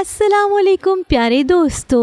السلام علیکم پیارے دوستو،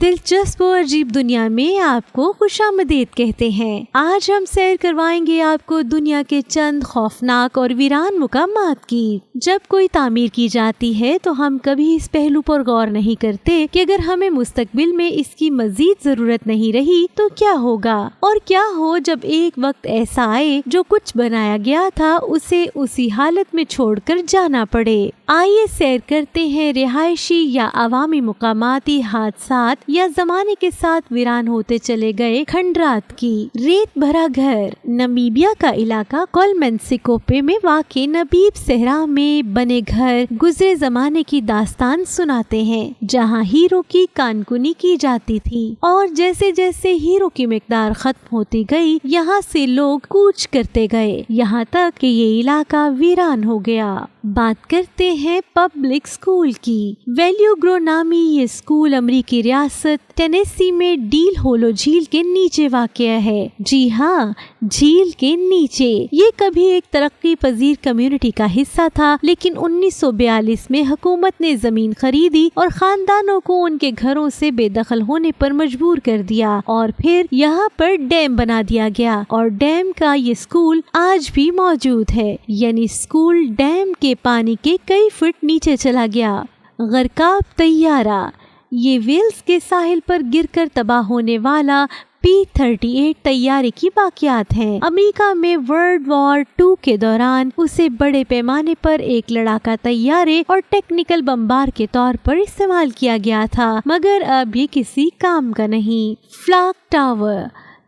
دلچسپ اور عجیب دنیا میں آپ کو خوشامدید کہتے ہیں۔ آج ہم سیر کروائیں گے آپ کو دنیا کے چند خوفناک اور ویران مقامات کی۔ جب کوئی تعمیر کی جاتی ہے تو ہم کبھی اس پہلو پر غور نہیں کرتے کہ اگر ہمیں مستقبل میں اس کی مزید ضرورت نہیں رہی تو کیا ہوگا، اور کیا ہو جب ایک وقت ایسا آئے جو کچھ بنایا گیا تھا اسے اسی حالت میں چھوڑ کر جانا پڑے۔ آئیے سیر کرتے ہیں رہائشی یا عوامی مقاماتی حادثات یا زمانے کے ساتھ ویران ہوتے چلے گئے کھنڈرات کی۔ ریت بھرا گھر۔ نمیبیا کا علاقہ کولمنسیکوپے میں واقع نبیب صحرا میں بنے گھر گزرے زمانے کی داستان سناتے ہیں، جہاں ہیرو کی کانکنی کی جاتی تھی، اور جیسے جیسے ہیرو کی مقدار ختم ہوتی گئی یہاں سے لوگ کوچ کرتے گئے، یہاں تک کہ یہ علاقہ ویران ہو گیا۔ بات کرتے ہیں پبلک اسکول کی۔ ویلیو گرو نامی یہ اسکول امریکی ریاست ٹینیسی میں ڈیل ہولو جھیل کے نیچے واقع ہے۔ جی ہاں، جھیل کے نیچے۔ یہ کبھی ایک ترقی پذیر کمیونٹی کا حصہ تھا، لیکن 1942 میں حکومت نے زمین خریدی اور خاندانوں کو ان کے گھروں سے بے دخل ہونے پر مجبور کر دیا، اور پھر یہاں پر ڈیم بنا دیا گیا، اور ڈیم کا یہ اسکول آج بھی موجود ہے، یعنی اسکول ڈیم کے پانی کے کئی فٹ نیچے چلا گیا۔ غرقاب طیارہ۔ یہ ویلز کے ساحل پر گر کر تباہ ہونے والا P-38 طیارے کی واقعات ہیں۔ امریکہ میں ورلڈ وار 2 کے دوران اسے بڑے پیمانے پر ایک لڑاکا طیارے اور ٹیکنیکل بمبار کے طور پر استعمال کیا گیا تھا، مگر اب یہ کسی کام کا نہیں۔ Flock tower.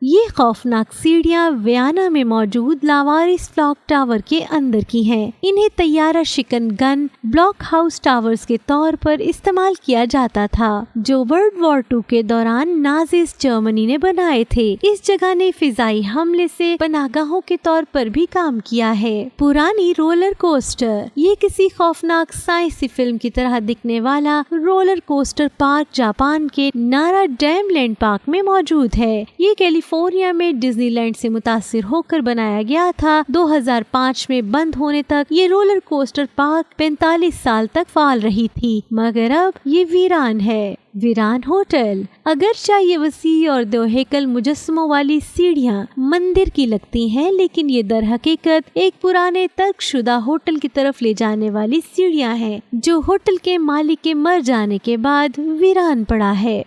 یہ خوفناک سیڑھیاں ویانا میں موجود لاوارس فلاک ٹاور کے اندر کی ہیں۔ انہیں طیارہ شکن گن بلاک ہاؤس ٹاورز کے طور پر استعمال کیا جاتا تھا، جو ورلڈ وار 2 کے دوران نازیز جرمنی نے بنائے تھے۔ اس جگہ نے فضائی حملے سے پناہ گاہوں کے طور پر بھی کام کیا ہے۔ پرانی رولر کوسٹر۔ یہ کسی خوفناک سائنسی فلم کی طرح دکھنے والا رولر کوسٹر پارک جاپان کے نارا ڈیم لینڈ پارک میں موجود ہے۔ یہ کیلیفورنیا میں ڈزنی لینڈ سے متاثر ہو کر بنایا گیا تھا۔ 2005 میں بند ہونے تک یہ رولر کوسٹر پارک 45 سال تک فعال رہی تھی، مگر اب یہ ویران ہے۔ ویران ہوٹل۔ اگرچہ یہ وسیع اور دو ہیکل مجسموں والی سیڑھیاں مندر کی لگتی ہیں، لیکن یہ در حقیقت ایک پرانے ترک شدہ ہوٹل کی طرف لے جانے والی سیڑھیاں ہیں، جو ہوٹل کے مالک کے مر جانے کے بعد ویران پڑا ہے۔